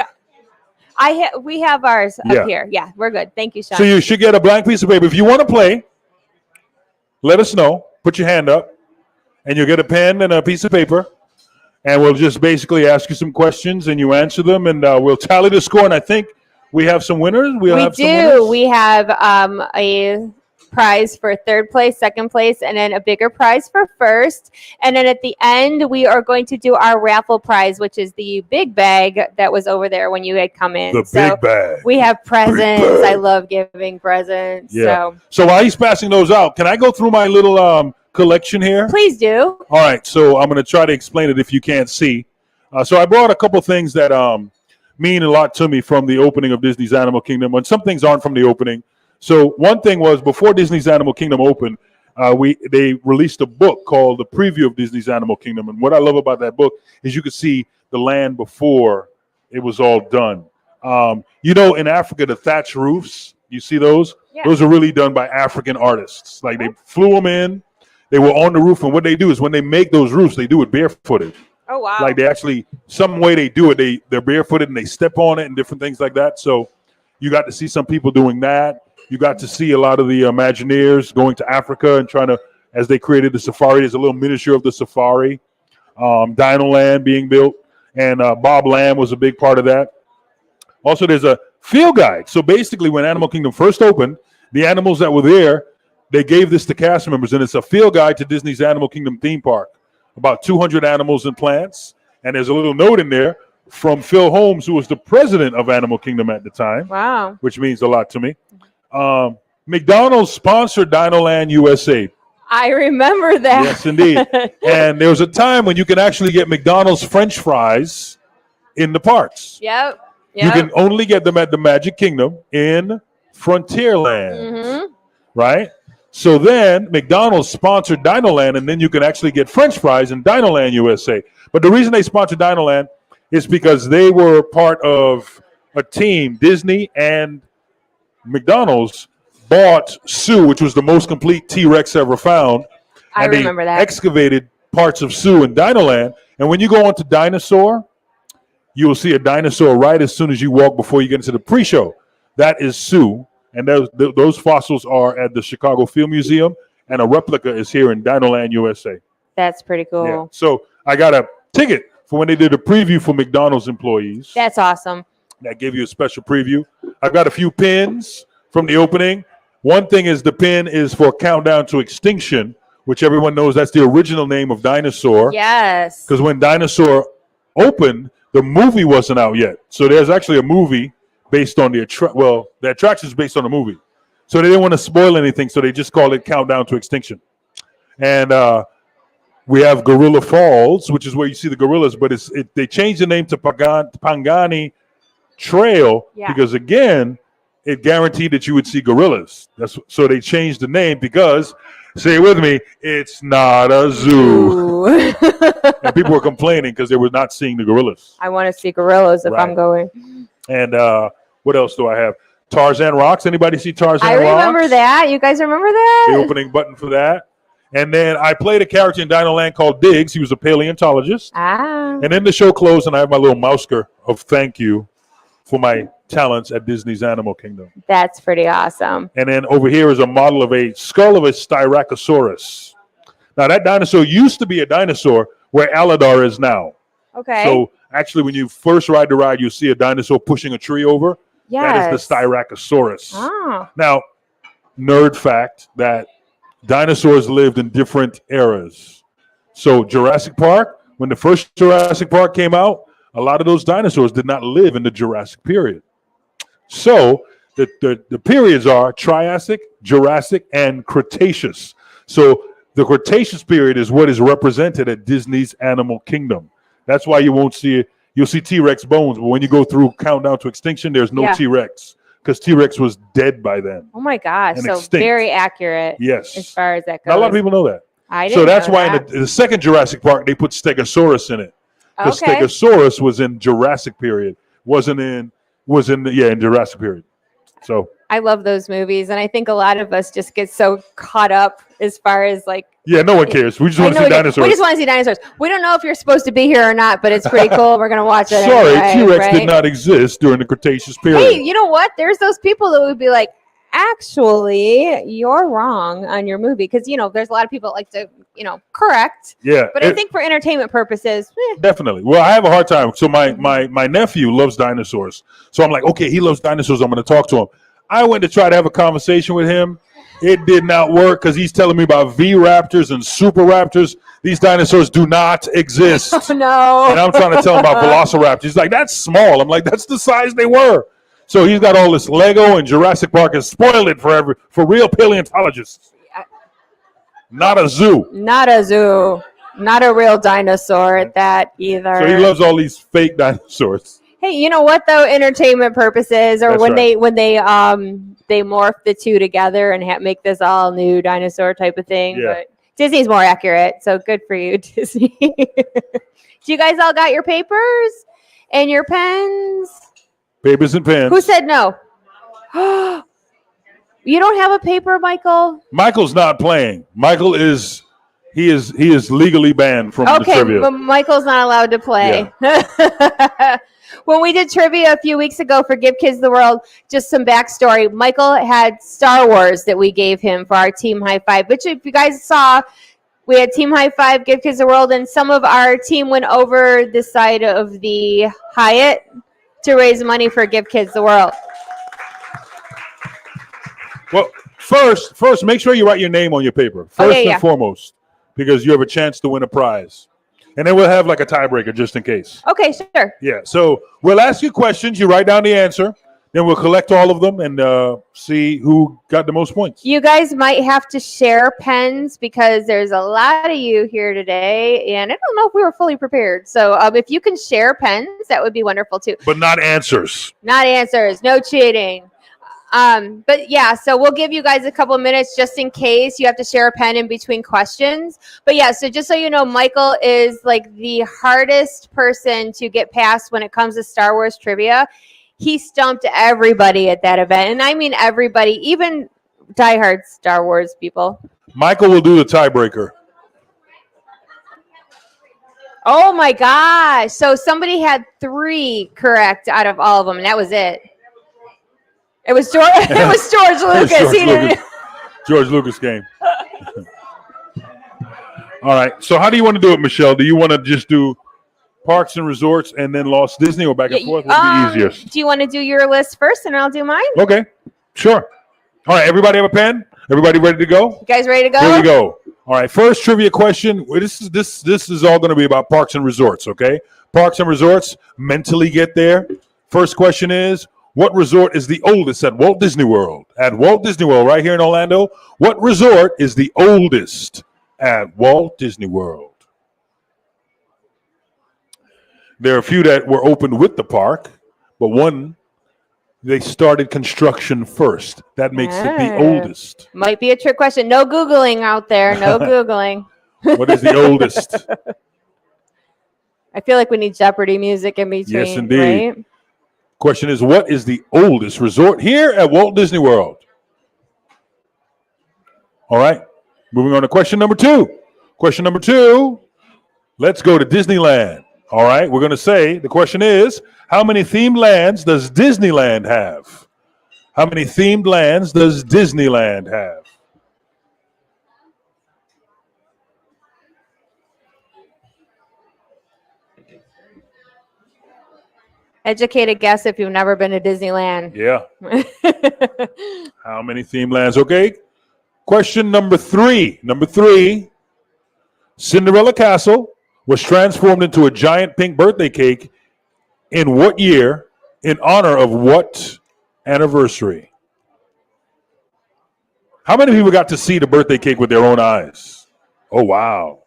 we have ours up here. Yeah, we're good. Thank you, Sean. So you should get a blank piece of paper. If you want to play, let us know. Put your hand up, and you'll get a pen and a piece of paper. And we'll just basically ask you some questions, and you answer them, and we'll tally the score. And I think we have some winners. We do. We have a prize for third place, second place, and then a bigger prize for first. And then at the end, we are going to do our raffle prize, which is the big bag that was over there when you had come in. Big bag. We have presents. I love giving presents. Yeah. So while he's passing those out, can I go through my little collection here? Please do. All right, so I'm going to try to explain it if you can't see. So I brought a couple things that mean a lot to me from the opening of Disney's Animal Kingdom, and some things aren't from the opening. So one thing was before Disney's Animal Kingdom opened, they released a book called The Preview of Disney's Animal Kingdom, and what I love about that book is you could see the land before it was all done. In Africa, the thatch roofs, you see those? Yeah. Those are really done by African artists. Like they flew them in. They were on the roof, and what they do is when they make those roofs, they do it barefooted. Oh, wow. Like they actually, some way they do it, they're barefooted and they step on it and different things like that. So you got to see some people doing that. You got to see a lot of the Imagineers going to Africa and trying to, as they created the safari, there's a little miniature of the safari. Dino Land being built, and Bob Lamb was a big part of that. Also, there's a field guide. So basically, when Animal Kingdom first opened, the animals that were there, they gave this to cast members, and it's a field guide to Disney's Animal Kingdom theme park. About 200 animals and plants, and there's a little note in there from Phil Holmes, who was the president of Animal Kingdom at the time. Wow. Which means a lot to me. McDonald's sponsored Dino Land USA. I remember that. Yes, indeed. And there was a time when you could actually get McDonald's French fries in the parks. Yep. You can only get them at the Magic Kingdom in Frontierland, right? So then McDonald's sponsored Dino Land, and then you can actually get French fries in Dino Land USA. But the reason they sponsored Dino Land is because they were part of a team. Disney and McDonald's bought Sue, which was the most complete T-Rex ever found. I remember that. Excavated parts of Sue in Dino Land. And when you go onto Dinosaur, you will see a dinosaur right as soon as you walk before you get into the pre-show. That is Sue. And those fossils are at the Chicago Field Museum, and a replica is here in Dino Land, USA. That's pretty cool. Yeah. So I got a ticket for when they did a preview for McDonald's employees. That's awesome. That gave you a special preview. I've got a few pins from the opening. One thing is the pin is for Countdown to Extinction, which everyone knows that's the original name of Dinosaur. Yes. Because when Dinosaur opened, the movie wasn't out yet. So there's actually a movie based on the attraction is based on the movie. So they didn't want to spoil anything, so they just called it Countdown to Extinction. And We have Gorilla Falls, which is where you see the gorillas, but they changed the name to Pangani Trail because, again, it guaranteed that you would see gorillas. So they changed the name because, say it with me, it's not a zoo. And people were complaining because they were not seeing the gorillas. I want to see gorillas if I'm going. And what else do I have? Tarzan Rocks. Anybody see Tarzan Rocks? I remember that. You guys remember that? The opening button for that. And then I played a character in Dino Land called Diggs. He was a paleontologist. And then the show closed, and I have my little mousker of thank you for my talents at Disney's Animal Kingdom. That's pretty awesome. And then over here is a model of a skull of a Styracosaurus. Now, that dinosaur used to be a dinosaur where Aladar is now. Okay. So actually, when you first ride the ride, you'll see a dinosaur pushing a tree over. That is the Styracosaurus. Now, nerd fact that dinosaurs lived in different eras. So Jurassic Park, when the first Jurassic Park came out, a lot of those dinosaurs did not live in the Jurassic period. So the periods are Triassic, Jurassic, and Cretaceous. So the Cretaceous period is what is represented at Disney's Animal Kingdom. That's why you won't see it. You'll see T-Rex bones, but when you go through Countdown to Extinction, there's no T-Rex because T-Rex was dead by then. Oh my gosh! So extinct. Very accurate. Yes. As far as that goes. Not a lot of people know that. I didn't So that's know why that. in the second Jurassic Park they put Stegosaurus in it. Because Stegosaurus was in Jurassic period, was in Jurassic period. So I love those movies, and I think a lot of us just get so caught up as far as like. Yeah, no one cares. We just want to see dinosaurs. We just want to see dinosaurs. We don't know if you're supposed to be here or not, but it's pretty cool. We're gonna watch it. Sorry, anyway, T-Rex did not exist during the Cretaceous period. Hey, you know what? There's those people that would be like, actually, you're wrong on your movie because there's a lot of people that like to correct. Yeah, but I think for entertainment purposes, definitely. Well, I have a hard time. So my nephew loves dinosaurs. So I'm like, okay, he loves dinosaurs. I'm going to talk to him. I went to try to have a conversation with him. It did not work because he's telling me about V-Raptors and Super Raptors. These dinosaurs do not exist. Oh, no. And I'm trying to tell him about Velociraptors. He's like, that's small. I'm like, that's the size they were. So he's got all this Lego, and Jurassic Park has spoiled it for real paleontologists. Not a zoo. Not a zoo. Not a real dinosaur at that either. So he loves all these fake dinosaurs. Hey, you know what though? Entertainment purposes, or That's when right. they morph the two together and make this all new dinosaur type of thing. Yeah. But Disney's more accurate, so good for you, Disney. Do you guys all got your papers and your pens? Papers and pens. Who said no? You don't have a paper, Michael? Michael's not playing. Michael is legally banned from the trivia. Okay, but Michael's not allowed to play. Yeah. When we did trivia a few weeks ago for Give Kids the World, just some backstory. Michael had Star Wars that we gave him for our Team High Five, which if you guys saw, we had Team High Five, Give Kids the World, and some of our team went over the side of the Hyatt to raise money for Give Kids the World. Well, first, make sure you write your name on your paper. First and foremost, because you have a chance to win a prize. And then we'll have like a tiebreaker just in case. Okay, sure. Yeah, so we'll ask you questions. You write down the answer. Then we'll collect all of them and see who got the most points. You guys might have to share pens because there's a lot of you here today. And I don't know if we were fully prepared. So if you can share pens, that would be wonderful too. But not answers. Not answers. No cheating. But yeah, so we'll give you guys a couple of minutes just in case you have to share a pen in between questions. But yeah, so just so you know, Michael is like the hardest person to get past when it comes to Star Wars trivia. He stumped everybody at that event. And I mean everybody, even diehard Star Wars people. Michael will do the tiebreaker. Oh my gosh. So somebody had 3 correct out of all of them, and that was it. It was George. It was George Lucas. George Lucas game. All right. So how do you want to do it, Michelle? Do you want to just do parks and resorts and then Lost Disney, or back and forth? What would be easiest? Do you want to do your list first, and I'll do mine? Okay. Sure. All right. Everybody have a pen? Everybody ready to go? You guys ready to go? Here we go. All right. First trivia question. This is all going to be about parks and resorts. Okay. Parks and resorts. Mentally get there. First question is, what resort is the oldest at Walt Disney World? At Walt Disney World, right here in Orlando, what resort is the oldest at Walt Disney World? There are a few that were opened with the park, but one, they started construction first. That makes it the oldest. Might be a trick question. No Googling out there. No Googling. What is the oldest? I feel like we need Jeopardy music in between. Yes, indeed. Right? Question is, what is the oldest resort here at Walt Disney World? All right. Moving on to question number 2. Question number 2, let's go to Disneyland. All right. We're going to say, the question is, how many themed lands does Disneyland have? How many themed lands does Disneyland have? Educated guess if you've never been to Disneyland. Yeah. How many themed lands? Okay. Question number 3. Number 3, Cinderella Castle was transformed into a giant pink birthday cake in what year, in honor of what anniversary? How many people got to see the birthday cake with their own eyes? Oh, wow.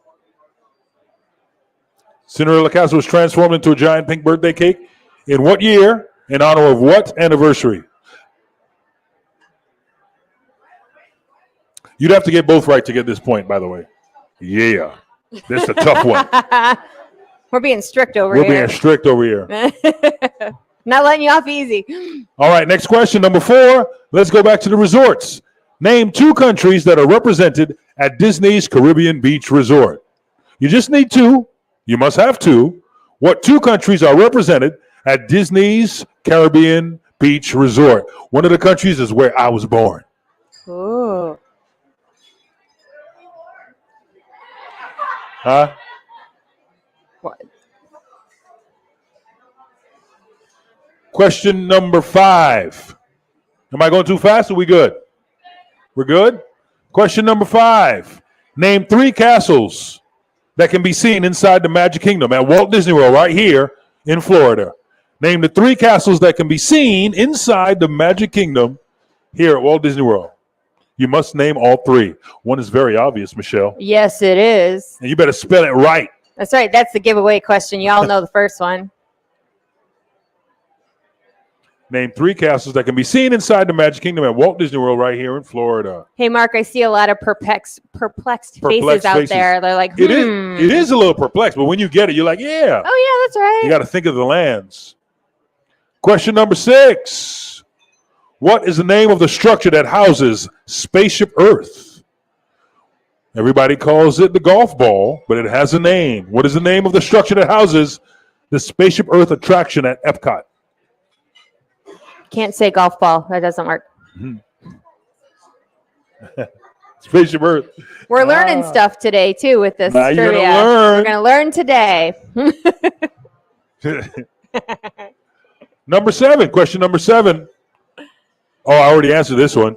Cinderella Castle was transformed into a giant pink birthday cake in what year, in honor of what anniversary? You'd have to get both right to get this point, by the way. Yeah. This is a tough one. We're being strict over We're here. being strict over here. Not letting you off easy. All right, next question, number 4. Let's go back to the resorts. Name 2 countries that are represented at Disney's Caribbean Beach Resort. You just need 2. You must have 2. What 2 countries are represented at Disney's Caribbean Beach Resort? One of the countries is where I was born. Ooh. Huh? What? Question number 5. Am I going too fast? Or we good? We're good? Question number 5. Name 3 castles that can be seen inside the Magic Kingdom at Walt Disney World right here in Florida. Name the 3 castles that can be seen inside the Magic Kingdom here at Walt Disney World. You must name all 3. One is very obvious, Michelle. Yes, it is. And you better spell it right. That's right. That's the giveaway question. Y'all know the first one. Name 3 castles that can be seen inside the Magic Kingdom at Walt Disney World right here in Florida. Hey, Mark, I see a lot of perplexed faces out there. They're like, It is a little perplexed, but when you get it, you're like, yeah. Oh, yeah, that's right. You got to think of the lands. Question number 6. What is the name of the structure that houses Spaceship Earth? Everybody calls it the golf ball, but it has a name. What is the name of the structure that houses the Spaceship Earth attraction at Epcot? Can't say golf ball. That doesn't work. Spaceship Earth. We're learning stuff today, too, with this Now you're trivia. gonna learn. We're going to learn today. Number 7. Question number 7. Oh, I already answered this one.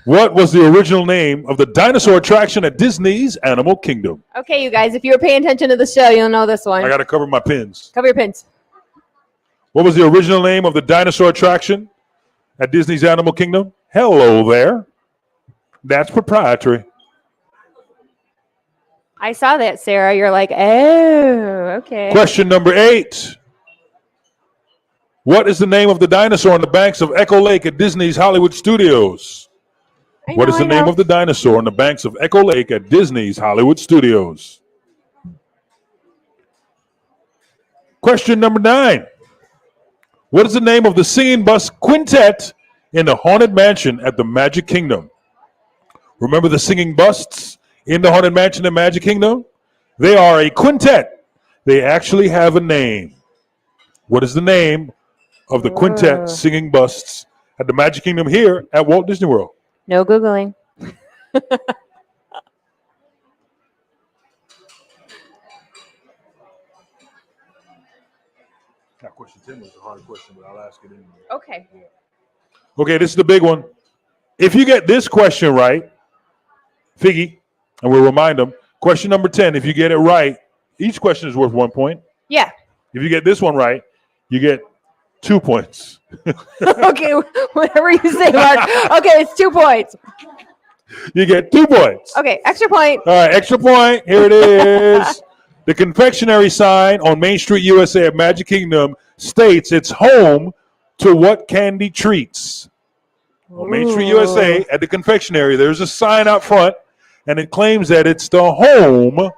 What was the original name of the dinosaur attraction at Disney's Animal Kingdom? Okay, you guys, if you were paying attention to the show, you'll know this one. I got to cover my pins. Cover your pins. What was the original name of the dinosaur attraction at Disney's Animal Kingdom? Hello there. That's proprietary. I saw that, Sarah. You're like, oh, okay. Question number 8. What is the name of the dinosaur on the banks of Echo Lake at Disney's Hollywood Studios? What is the name of the dinosaur on the banks of Echo Lake at Disney's Hollywood Studios? Question number 9. What is the name of the singing bus quintet in the Haunted Mansion at the Magic Kingdom? Remember the singing busts in the Haunted Mansion at Magic Kingdom? They are a quintet. They actually have a name. What is the name of the quintet singing busts at the Magic Kingdom here at Walt Disney World? No Googling. That question 10 was a hard question, but I'll ask it anyway. Okay. Okay, this is the big one. If you get this question right, Figgy, and we'll remind them, question number 10, if you get it right, each question is worth 1 point. Yeah. If you get this one right, you get 2 points. Okay, whatever you say, Mark. Okay, it's 2 points. You get 2 points. Okay, extra point. All right, extra point. Here it is. The confectionery sign on Main Street, USA at Magic Kingdom states it's home to what candy treats? On Main Street, USA at the confectionery, there's a sign out front, and it claims that it's the home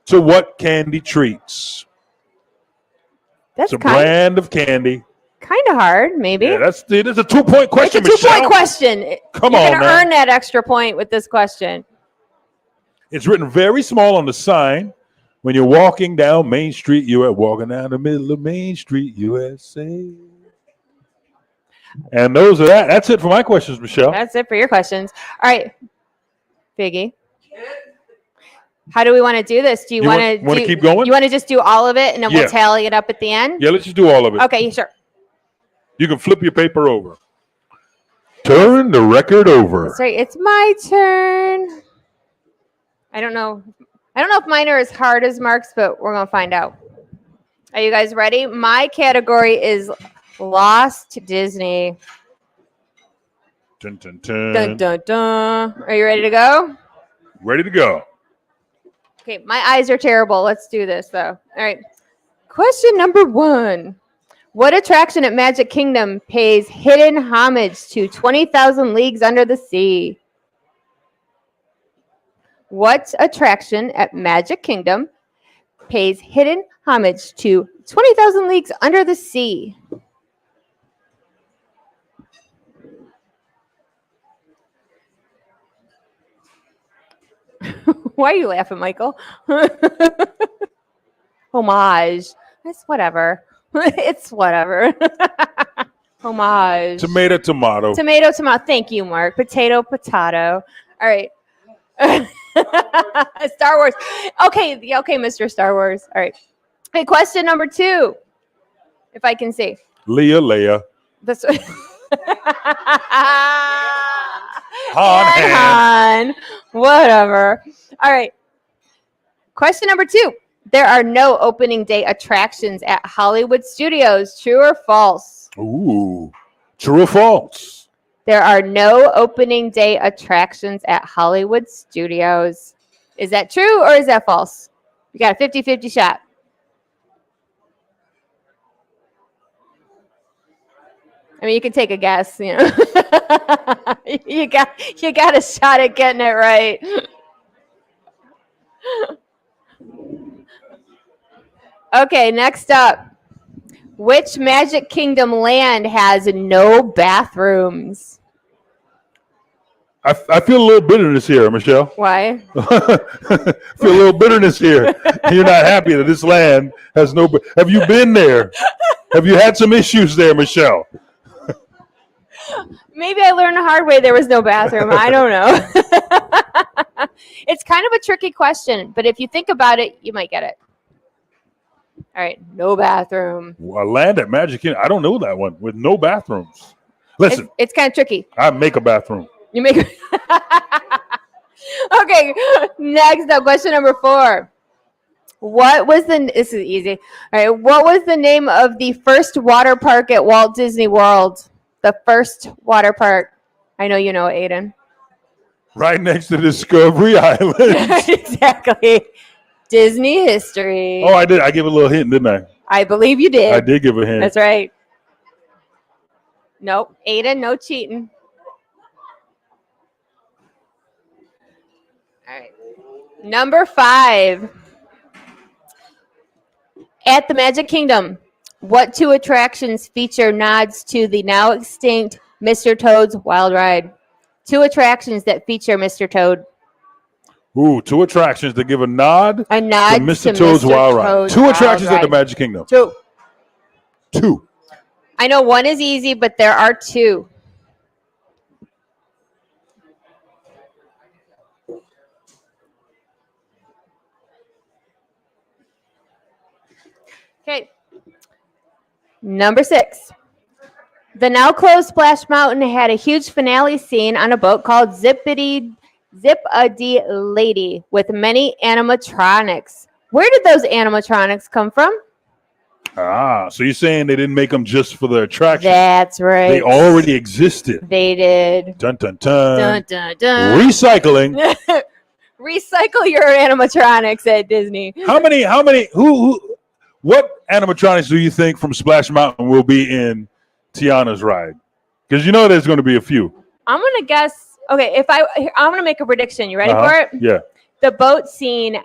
to what candy treats? That's It's a brand of candy. kind of hard, maybe. Yeah, that's a 2-point question, It's a 2-point Michelle. question. Come You're on, gonna man. earn that extra point with this question. It's written very small on the sign. When you're walking down Main Street, you're walking down the middle of Main Street, USA. And those are that. That's it for my questions, Michelle. That's it for your questions. All right, Biggie. How do we want to do this? Do you want to keep going? You want to just do all of it and then Yeah. we'll tally it up at the end? Yeah, let's just do all of it. Okay, sure. You can flip your paper over. Turn the record over. That's right. It's my turn. I don't know if mine are as hard as Mark's, but we're gonna find out. Are you guys ready? My category is Lost Disney. Dun, dun, dun. Dun, dun, dun. Are you ready to go? Ready to go. Okay, my eyes are terrible. Let's do this though. All right. Question number 1. What attraction at Magic Kingdom pays hidden homage to 20,000 Leagues Under the Sea? What attraction at Magic Kingdom pays hidden homage to 20,000 Leagues Under the Sea? Why are you laughing, Michael? Homage. It's whatever. It's whatever. Homage. Tomato, tomato. Tomato, tomato. Thank you, Mark. Potato, potato. All right. Star Wars. Okay, Mr. Star Wars. All right. Okay, question number 2. If I can see. Leia. This Han. Whatever. All right. Question number 2. There are no opening day attractions at Hollywood Studios. True or false? Ooh. True or false? There are no opening day attractions at Hollywood Studios. Is that true or is that false? You got a 50-50 shot. I mean, you can take a guess, you know. you got a shot at getting it right. Okay, next up. Which Magic Kingdom land has no bathrooms? I feel a little bitterness here, Michelle. Why? Feel a little bitterness here. You're not happy that this land has no. Have you been there? Have you had some issues there, Michelle? Maybe I learned the hard way there was no bathroom. I don't know. It's kind of a tricky question, but if you think about it, you might get it. All right, no bathroom. A land at Magic Kingdom. I don't know that one with no bathrooms. Listen, It's kind of tricky. I make a bathroom. You make it. Okay, next up, question number 4. This is easy. All right, what was the name of the first water park at Walt Disney World? The first water park. I know you know it, Aiden. Right next to Discovery Island. Exactly. Disney history. Oh, I did. I gave a little hint, didn't I? I believe you did. I did give a hint. That's right. Nope. Aiden, no cheating. All right. Number 5. At the Magic Kingdom, what 2 attractions feature nods to the now extinct Mr. Toad's Wild Ride? 2 attractions that feature Mr. Toad. Ooh, 2 attractions that give a nod. A nod to Mr. Toad's Wild Ride. 2 attractions at the Magic Kingdom. 2. 2. I know one is easy, but there are 2. Okay. Number 6. The now closed Splash Mountain had a huge finale scene on a boat called Zip-a-Dee Lady with many animatronics. Where did those animatronics come from? Ah, so you're saying they didn't make them just for the attraction? That's right. They already existed. They did. Dun, dun, dun. Dun, dun, dun. Recycling. Recycle your animatronics at Disney. What animatronics do you think from Splash Mountain will be in Tiana's ride? Because you know there's going to be a few. I'm gonna guess. Okay, I'm gonna make a prediction. You ready for it? Yeah. The boat scene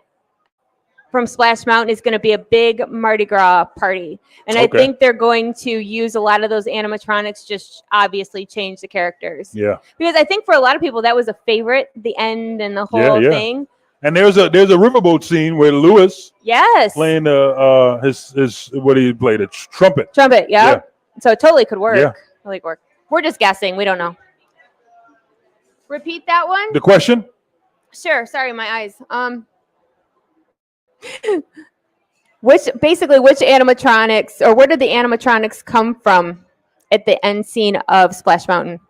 from Splash Mountain is going to be a big Mardi Gras party, and I think they're going to use a lot of those animatronics. Just obviously change the characters. Yeah. Because I think for a lot of people that was a favorite, the end and the whole thing. And there's a riverboat scene where Lewis playing his what he played, a trumpet. Trumpet, yeah. So it totally could work. Yeah. Totally could work. We're just guessing. We don't know. Repeat that one. The question? Sure. Sorry, my eyes. Which animatronics, or where did the animatronics come from at the end scene of Splash Mountain?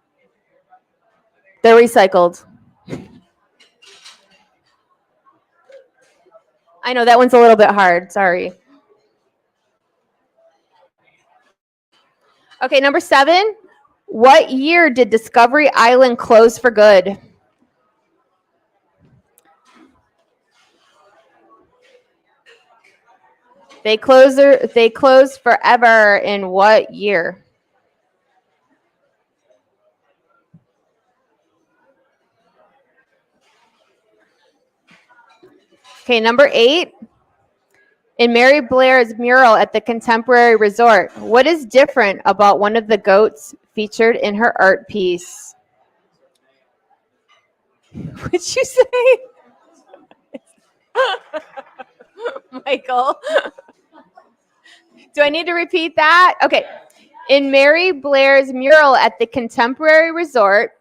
They're recycled. I know that one's a little bit hard. Sorry. Okay, number 7. What year did Discovery Island close for good? They closed forever in what year? Okay, number 8. In Mary Blair's mural at the Contemporary Resort, what is different about one of the goats featured in her art piece? What'd you say? Michael. Do I need to repeat that? Okay. In Mary Blair's mural at the Contemporary Resort,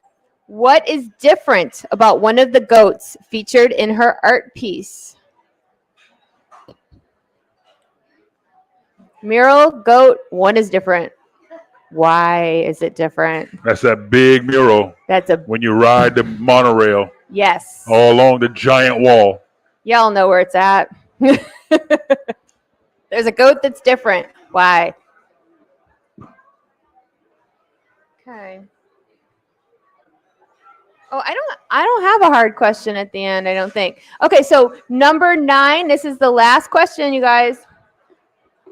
what is different about one of the goats featured in her art piece? Mural, goat, one is different. Why is it different? That's that big mural. When you ride the monorail. Yes. All along the giant wall. Y'all know where it's at. There's a goat that's different. Why? Okay. Oh, I don't have a hard question at the end, I don't think. Okay, so number 9, this is the last question, you guys.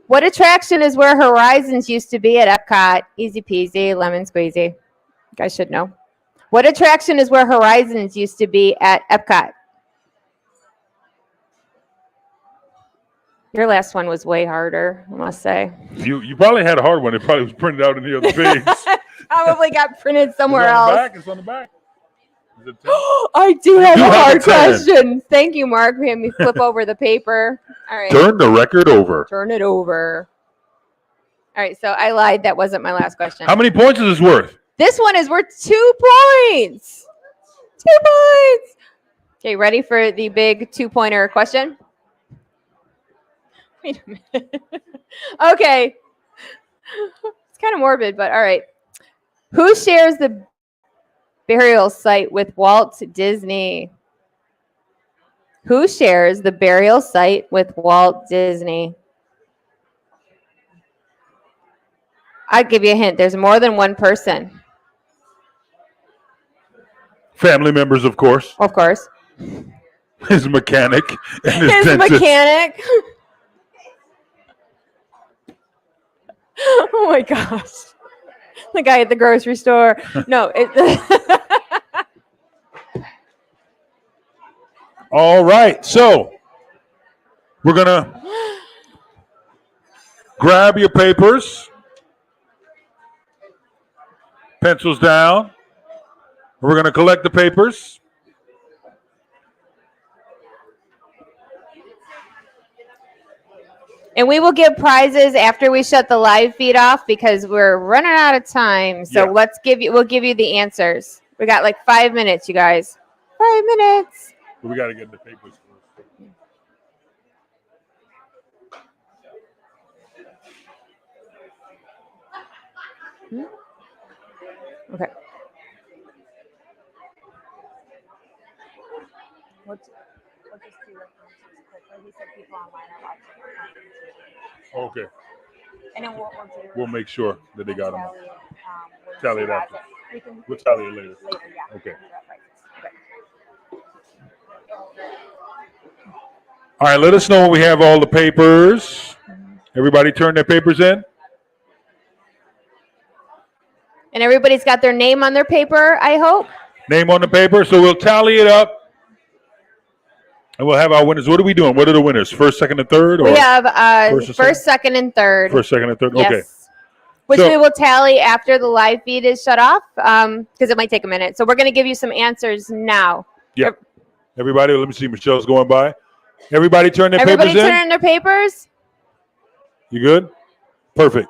What attraction is where Horizons used to be at Epcot? Easy peasy, lemon squeezy. You guys should know. What attraction is where Horizons used to be at Epcot? Your last one was way harder, I must say. You probably had a hard one. It probably was printed out in the other page. Probably got printed somewhere else. It's on the back. I do have a hard question. Thank you, Mark. We had me flip over the paper. All right. Turn the record over. Turn it over. All right, so I lied. That wasn't my last question. How many points is this worth? This one is worth 2 points. 2 points. Okay, ready for the big 2-pointer question? Wait a minute. Okay. It's kind of morbid, but all right. Who shares the burial site with Walt Disney? Who shares the burial site with Walt Disney? I'll give you a hint. There's more than one person. Family members, of course. Of course. His mechanic. And his dentist. Mechanic. Oh my gosh. The guy at the grocery store. No. All right. So we're going to grab your papers. Pencils down. We're going to collect the papers. And we will give prizes after we shut the live feed off because we're running out of time. So we'll give you the answers. We got like 5 minutes, you guys. 5 minutes. We got to get the papers first. Okay. We'll just do it. He said people online are watching. Okay. And then we'll make sure that they got them. Tally it after. We'll tally it later. Yeah. Okay. All right, let us know when we have all the papers. Everybody turn their papers in. And everybody's got their name on their paper, I hope. Name on the paper. So we'll tally it up. And we'll have our winners. What are we doing? What are the winners? First, second, and third? We have first, second, and third. First, second, and third. Yes. Okay. Which So- we will tally after the live feed is shut off because it might take a minute. So we're going to give you some answers now. Yeah. Everybody, let me see. Michelle's going by. Everybody turn their Everybody papers in. turn in their papers. You good? Perfect.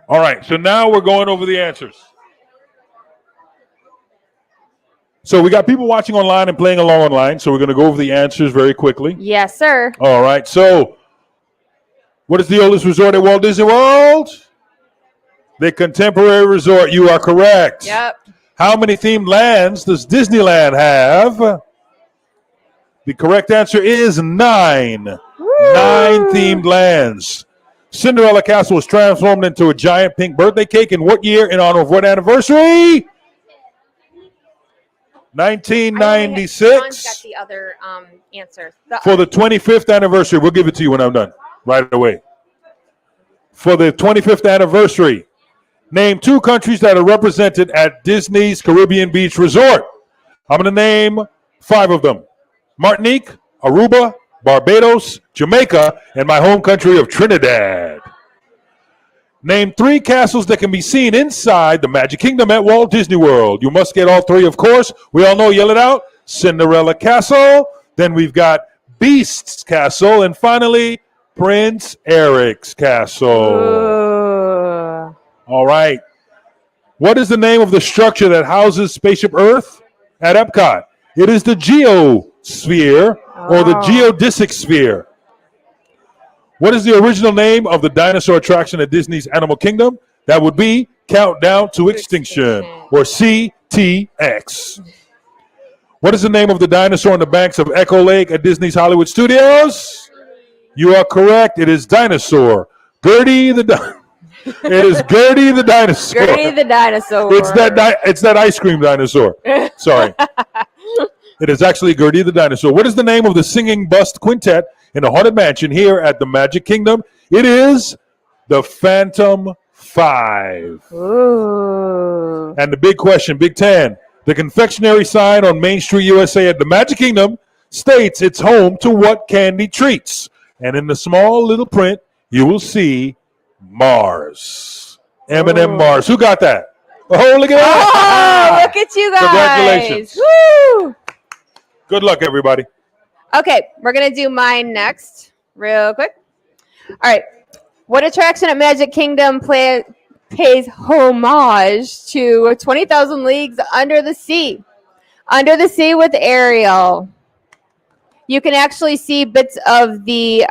All right. So now we're going over the answers. So we got people watching online and playing along online. So we're going to go over the answers very quickly. Yes, sir. All right. So what is the oldest resort at Walt Disney World? The Contemporary Resort. You are correct. Yep. How many themed lands does Disneyland have? The correct answer is 9. Woo! 9 themed lands. Cinderella Castle was transformed into a giant pink birthday cake in what year in honor of what anniversary? 1996. John's got the other answer. For the 25th anniversary. We'll give it to you when I'm done. Right away. For the 25th anniversary. Name 2 countries that are represented at Disney's Caribbean Beach Resort. I'm going to name 5 of them. Martinique, Aruba, Barbados, Jamaica, and my home country of Trinidad. Name 3 castles that can be seen inside the Magic Kingdom at Walt Disney World. You must get all 3, of course. We all know, yell it out. Cinderella Castle. Then we've got Beast's Castle. And finally, Prince Eric's Castle. Ooh. All right. What is the name of the structure that houses Spaceship Earth at Epcot? It is the Geosphere or the Geodesic Sphere. What is the original name of the dinosaur attraction at Disney's Animal Kingdom? That would be Countdown to Extinction or CTX. What is the name of the dinosaur on the banks of Echo Lake at Disney's Hollywood Studios? You are correct. It is Dinosaur. Gertie the dinosaur. It is Gertie the dinosaur. Gertie the dinosaur. It's that ice cream dinosaur. Sorry. It is actually Gertie the dinosaur. What is the name of the singing bust quintet in the Haunted Mansion here at the Magic Kingdom? It is the Phantom 5. Ooh. And the big question, Big Ten. The confectionery sign on Main Street, USA at the Magic Kingdom states it's home to what candy treats? And in the small little print, you will see Mars. M&M Mars. Who got that? Oh, look at that. Oh, look at you guys. Congratulations. Woo! Good luck, everybody. Okay, we're going to do mine next real quick. All right. What attraction at Magic Kingdom pays homage to 20,000 Leagues Under the Sea? Under the Sea with Ariel. You can actually see bits of the,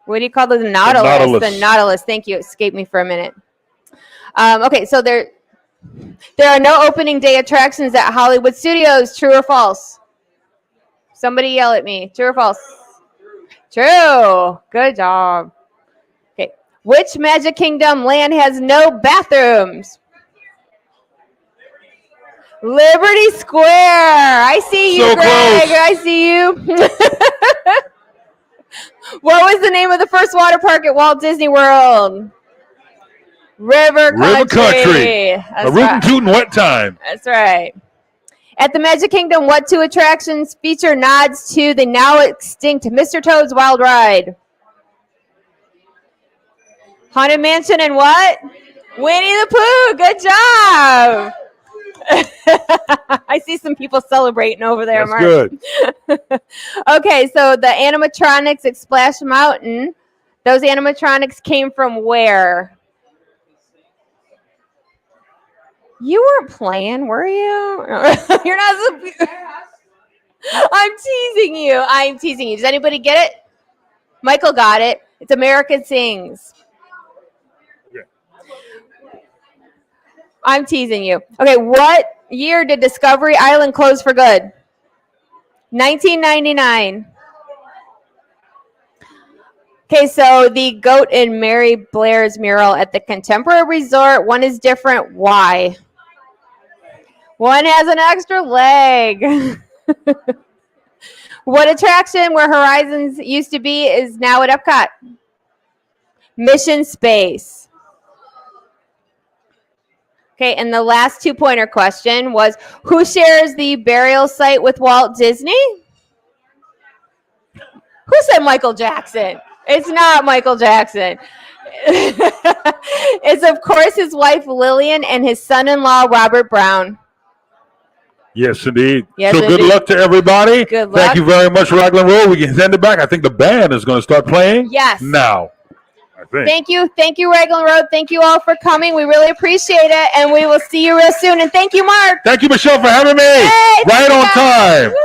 what do you call it? The Nautilus. The Nautilus. Thank you. It escaped me for a minute. Okay, so there are no opening day attractions at Hollywood Studios. True or false? Somebody yell at me. True or false? True. Good job. Okay. Which Magic Kingdom land has no bathrooms? Liberty Square. I see you, So Greg. close. I see you. What was the name of the first water park at Walt Disney World? River Country. A That's rootin' right. tootin' wet time. That's right. At the Magic Kingdom, what 2 attractions feature nods to the now extinct Mr. Toad's Wild Ride? Haunted Mansion and what? Winnie the Pooh. Good job. I see some people celebrating over there, That's Mark. good. Okay, so the animatronics at Splash Mountain, those animatronics came from where? You weren't playing, were you? You're not. I'm teasing you. I'm teasing you. Does anybody get it? Michael got it. It's American Sings. Yeah. I'm teasing you. Okay, what year did Discovery Island close for good? 1999. Okay, so the goat in Mary Blair's mural at the Contemporary Resort, one is different. Why? One has an extra leg. What attraction where Horizons used to be is now at Epcot? Mission Space. Okay, and the last 2-pointer question was, who shares the burial site with Walt Disney? Who said Michael Jackson? It's not Michael Jackson. It's, of course, his wife Lillian and his son-in-law Robert Brown. Yes, indeed. Yes, so good indeed. luck to everybody. Good luck. Thank you very much, Raglan Road. We can send it back. I think the band is going to start playing. Yes. Now. Thank you, Raglan Road. Thank you all for coming. We really appreciate it, and we will see you real soon. And thank you, Mark. Thank you, Michelle, for having me. Hey, right on time. Woo!